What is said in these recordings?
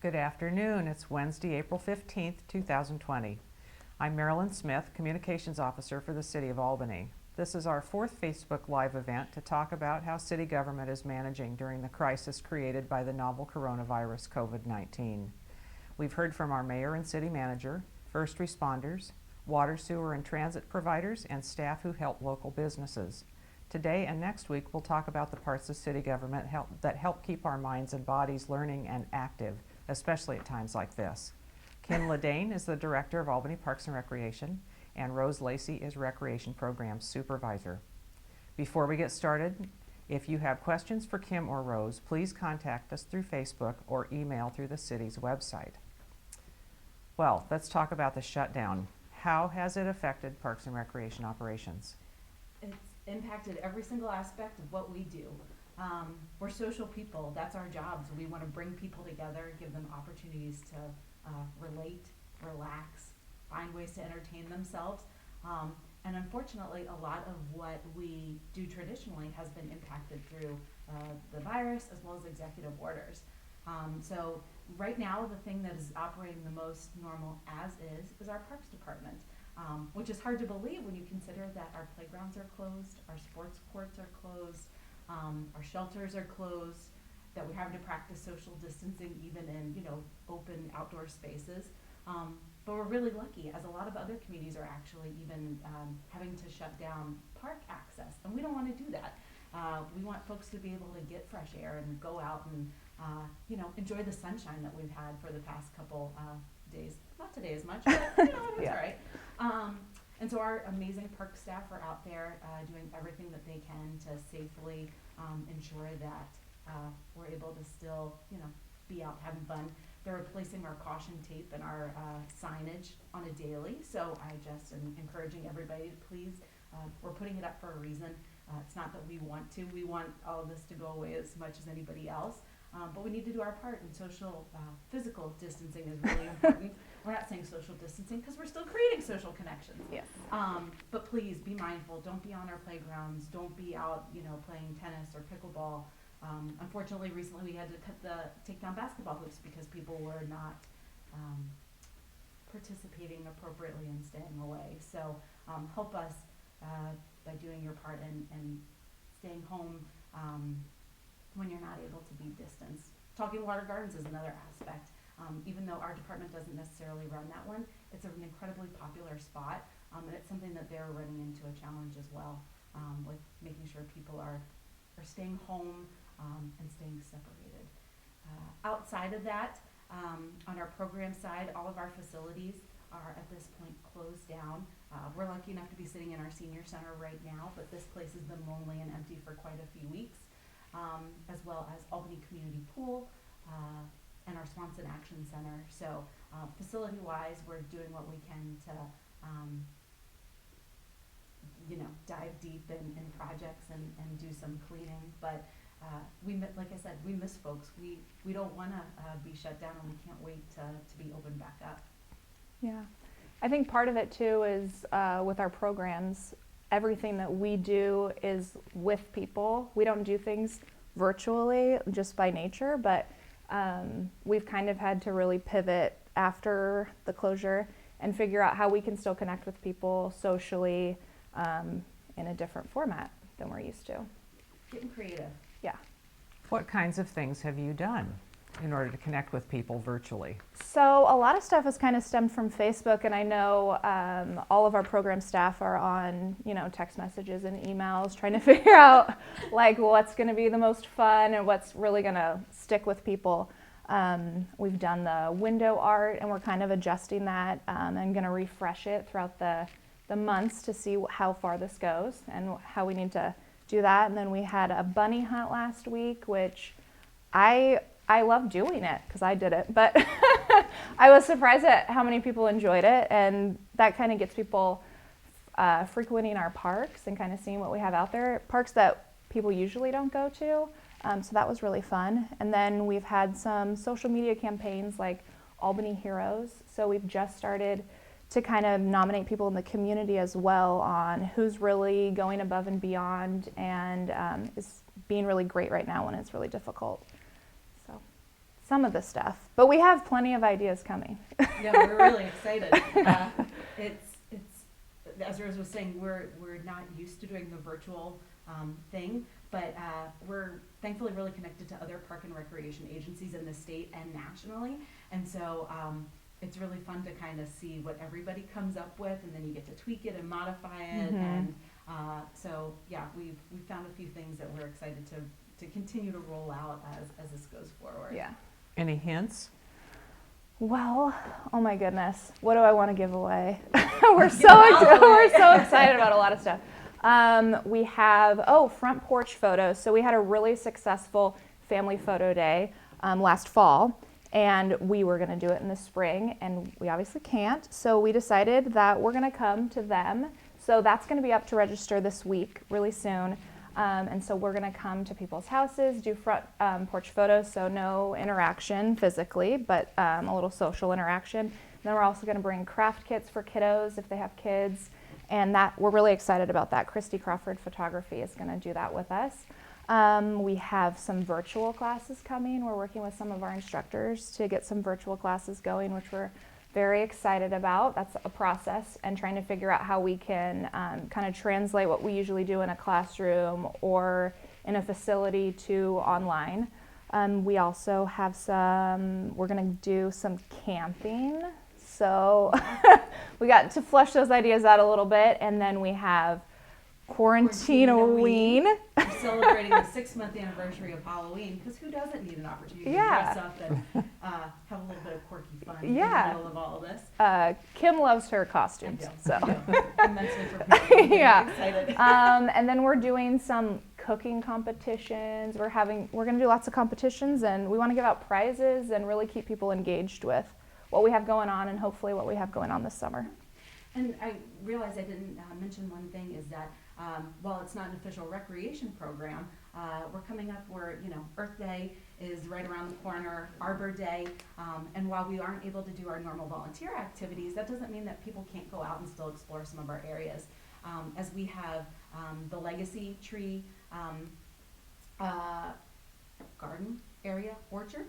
Good afternoon. It's Wednesday, April 15th, 2020. I'm Marilyn Smith, Communications Officer for the City of Albany. This is our fourth Facebook Live event to talk about how city government is managing during the crisis created by the novel coronavirus COVID-19. We've heard from our mayor and city manager, first responders, water, sewer, and transit providers, and staff who help local businesses. Today and next week, we'll talk about the parts of city government that help keep our minds and bodies learning and active, especially at times like this. Kim Lyddane is the Director of Albany Parks and Recreation, and Rose Lacey is Recreation Program Supervisor. Before we get started, if you have questions for Kim or Rose, please contact us through Facebook or email through the city's website. Well, let's talk about the shutdown. How has it affected Parks and Recreation operations? It's impacted every single aspect of what we do. We're social people. That's our jobs. We want to bring people together, give them opportunities to relate, relax, find ways to entertain themselves. And unfortunately, a lot of what we do traditionally has been impacted through the virus as well as executive orders. So right now, the thing that is operating the most normal as is our Parks Department, which is hard to believe when you consider that our playgrounds are closed, our sports courts are closed, our shelters are closed, that we're having to practice social distancing even in, open outdoor spaces. But we're really lucky, as a lot of other communities are actually even having to shut down park access, and we don't want to do that. We want folks to be able to get fresh air and go out and enjoy the sunshine that we've had for the past couple days. Not today as much, but it's Yeah. all right. And so our amazing park staff are out there doing everything that they can to safely ensure that we're able to still, be out having fun. They're replacing our caution tape and our signage on a daily. So I just am encouraging everybody to please, we're putting it up for a reason. It's not that we want to. We want all of this to go away as much as anybody else. But we need to do our part, and physical distancing is really important. We're not saying social distancing because we're still creating social connections. Yes. But please be mindful. Don't be on our playgrounds. Don't be out, playing tennis or pickleball. Unfortunately, recently we had to take down basketball hoops because people were not participating appropriately and staying away. So help us by doing your part and staying home when you're not able to be distanced. Talking water gardens is another aspect. Even though our department doesn't necessarily run that one, it's an incredibly popular spot, and it's something that they're running into a challenge as well, with making sure people are staying home and staying separated. Outside of that, on our program side, all of our facilities are at this point closed down. We're lucky enough to be sitting in our senior center right now, but this place has been lonely and empty for quite a few weeks. As well as Albany Community Pool and our Swanson Action Center. So facility-wise, we're doing what we can to, dive deep in projects and do some cleaning. But like I said, we miss folks. We don't want to be shut down, and we can't wait to be open back up. Yeah. I think part of it too is with our programs, everything that we do is with people. We don't do things virtually just by nature, but we've kind of had to really pivot after the closure and figure out how we can still connect with people socially in a different format than we're used to. Getting creative. Yeah. What kinds of things have you done in order to connect with people virtually? So a lot of stuff has kind of stemmed from Facebook, and I know all of our program staff are on, text messages and emails trying to figure out like what's going to be the most fun and what's really going to stick with people. We've done the window art, and we're kind of adjusting that and going to refresh it throughout the months to see how far this goes and how we need to do that. And then we had a bunny hunt last week, which I love doing it because I did it, but I was surprised at how many people enjoyed it, and that kind of gets people frequenting our parks and kind of seeing what we have out there, parks that people usually don't go to. So that was really fun. And then we've had some social media campaigns like Albany Heroes. So we've just started to kind of nominate people in the community as well on who's really going above and beyond and is being really great right now when it's really difficult. So some of the stuff. But we have plenty of ideas coming. Yeah, we're really excited. It's as Rose was saying, we're not used to doing the virtual thing, but we're thankfully really connected to other park and recreation agencies in the state and nationally, and so it's really fun to kind of see what everybody comes up with, and then you get to tweak it and modify it, and so yeah, we've found a few things that we're excited to continue to roll out as this goes forward. Yeah. Any hints? Well, oh my goodness, what do I want to give away? we're so excited about a lot of stuff. We have front porch photos. So we had a really successful family photo day last fall, and we were going to do it in the spring, and we obviously can't. So we decided that we're going to come to them. So that's going to be up to register this week, really soon. And so we're going to come to people's houses, do front porch photos, so no interaction physically, but a little social interaction. And then we're also going to bring craft kits for kiddos if they have kids, and that we're really excited about that. Christy Crawford Photography is going to do that with us. We have some virtual classes coming. We're working with some of our instructors to get some virtual classes going, which we're very excited about. That's a process, and trying to figure out how we can kind of translate what we usually do in a classroom or in a facility to online. We also have we're going to do some camping. So we got to flesh those ideas out a little bit, and then we have Quarantine-a-ween. We're celebrating the 6-month anniversary of Halloween, because who doesn't need an opportunity to dress up and have a little bit of quirky fun in the middle of all of this? Kim loves her costumes. So. Immensely prepared. Yeah. Excited. And then we're doing some cooking competitions. We're going to do lots of competitions, and we want to give out prizes and really keep people engaged with what we have going on, and hopefully what we have going on this summer. And I realized I didn't mention one thing, is that while it's not an official recreation program, we're coming up where, Earth Day is right around the corner, Arbor Day, and while we aren't able to do our normal volunteer activities, that doesn't mean that people can't go out and still explore some of our areas. As we have the Legacy Tree garden area, orchard,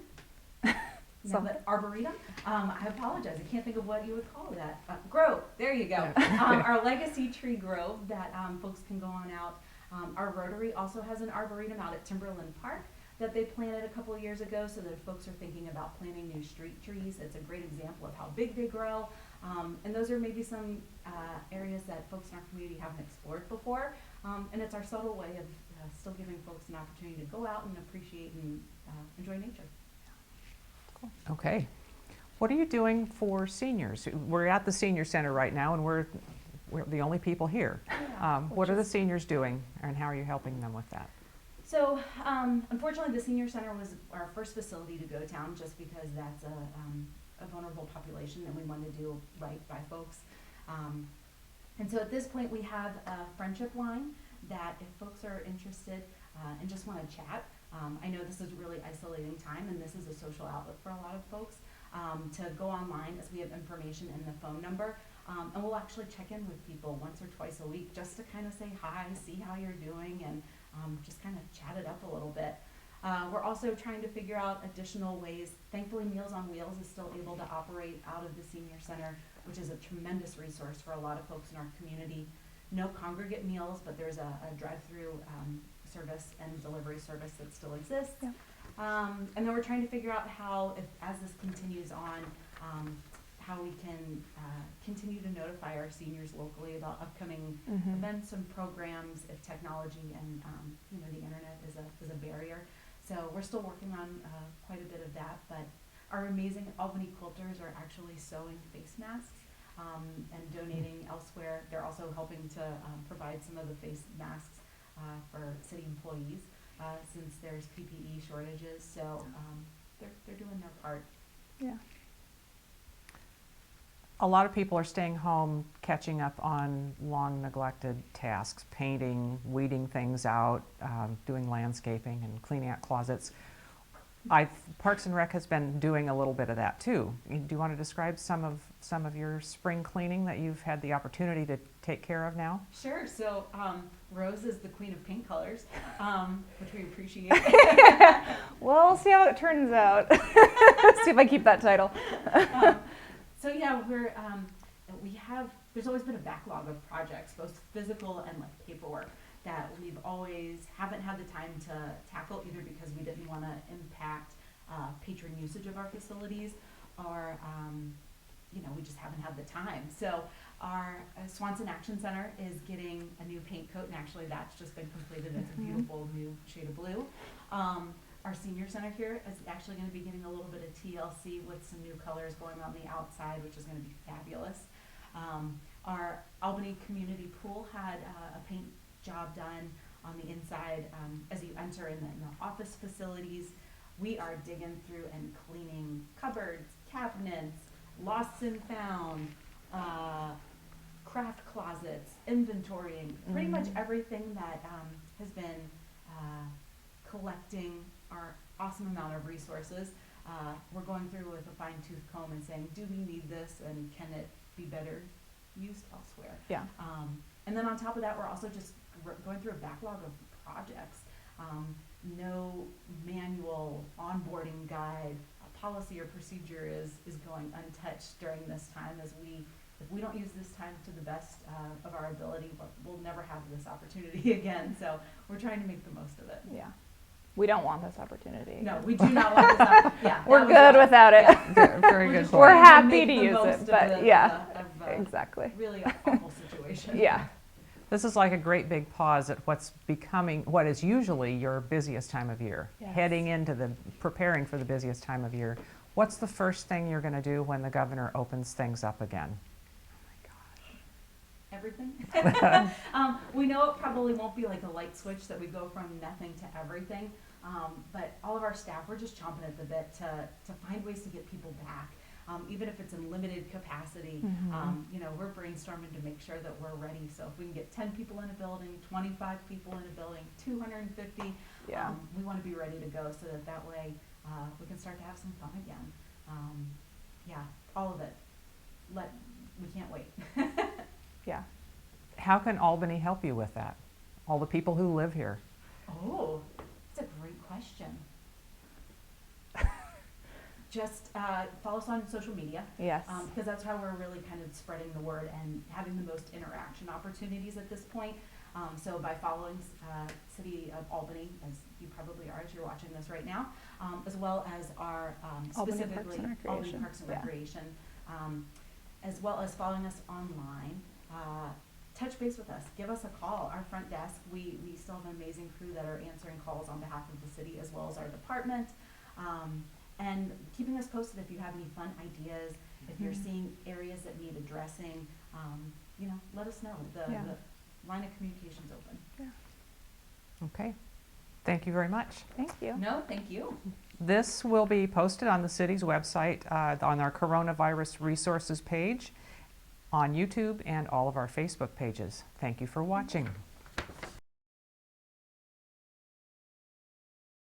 Arboretum. I apologize. I can't think of what you would call that. Grove. There you go. Our Legacy Tree Grove that folks can go on out. Our Rotary also has an Arboretum out at Timberland Park that they planted a couple of years ago, so that if folks are thinking about planting new street trees, it's a great example of how big they grow. And those are maybe some areas that folks in our community haven't explored before. And it's our subtle way of still giving folks an opportunity to go out and appreciate and enjoy nature. Okay. What are you doing for seniors? We're at the senior center right now, and we're the only people here. What are the seniors doing, and how are you helping them with that? So, unfortunately, the senior center was our first facility to go to town, just because that's a vulnerable population, and we wanted to do right by folks. And so at this point, we have a friendship line that if folks are interested and just want to chat, I know this is a really isolating time, and this is a social outlet for a lot of folks, to go online, as we have information in the phone number, and we'll actually check in with people once or twice a week just to kind of say hi, see how you're doing, and just kind of chat it up a little bit. We're also trying to figure out additional ways. Thankfully, Meals on Wheels is still able to operate out of the senior center, which is a tremendous resource for a lot of folks in our community. No congregate meals, but there's a drive-through service and delivery service that still exists. Yep. And then we're trying to figure out how, as this continues on, how we can continue to notify our seniors locally about upcoming events and programs, if technology and the internet is a barrier. So we're still working on quite a bit of that, but our amazing Albany quilters are actually sewing face masks and donating elsewhere. They're also helping to provide some of the face masks for city employees since there's PPE shortages. So they're doing their part. Yeah. A lot of people are staying home, catching up on long neglected tasks, painting, weeding things out, doing landscaping and cleaning out closets. Parks and Rec has been doing a little bit of that too. Do you want to describe some of your spring cleaning that you've had the opportunity to take care of now? Sure. So Rose is the queen of paint colors, which we appreciate. We'll see how it turns out. See if I keep that title. So yeah, there's always been a backlog of projects, both physical and like paperwork, that we've always haven't had the time to tackle, either because we didn't want to impact patron usage of our facilities, or we just haven't had the time. So our Swanson Action Center is getting a new paint coat, and actually that's just been completed. It's a beautiful new shade of blue. Our senior center here is actually going to be getting a little bit of TLC with some new colors going on the outside, which is going to be fabulous. Our Albany Community Pool had a paint job done on the inside. As you enter in the office facilities, we are digging through and cleaning cupboards, cabinets, lost and found, craft closets, inventorying, pretty much everything that has been collecting our awesome amount of resources. We're going through with a fine-tooth comb and saying, do we need this, and can it be better used elsewhere? Yeah. And then on top of that, we're also just going through a backlog of projects. No manual, onboarding guide, policy or procedure is going untouched during this time, as if we don't use this time to the best of our ability, we'll never have this opportunity again. So we're trying to make the most of it. Yeah. We don't want this opportunity. No, we do not want this opportunity. Yeah, we're good without it. Yeah. Very good just point. We're trying happy make to the use most it, of but the- yeah, of, exactly. really awful situation. Yeah. This is like a great big pause at what is usually your busiest time of year. Yes. Heading into preparing for the busiest time of year. What's the first thing you're going to do when the governor opens things up again? Everything. We know it probably won't be like a light switch that we go from nothing to everything, but all of our staff, we're just chomping at the bit to find ways to get people back, even if it's in limited capacity. We're brainstorming to make sure that we're ready. So if we can get 10 people in a building, 25 people in a building, 250, Yeah. we want to be ready to go, so that way we can start to have some fun again. All of it. We can't wait. Yeah. How can Albany help you with that? All the people who live here. Oh, that's a great question. Just follow us on social media, Yes. because that's how we're really kind of spreading the word and having the most interaction opportunities at this point. So by following City of Albany, as you probably are as you're watching this right now, as well as our Albany specifically Parks and Albany Recreation. Parks and Yeah. Recreation, as well as following us online. Touch base with us. Give us a call. Our front desk, we still have an amazing crew that are answering calls on behalf of the city, as well as our department. And keeping us posted if you have any fun ideas, if you're seeing areas that need addressing, let us know. The line of communication's open. Okay. Thank you very much. Thank you. No, thank you. This will be posted on the city's website on our coronavirus resources page, on YouTube, and all of our Facebook pages. Thank you for watching.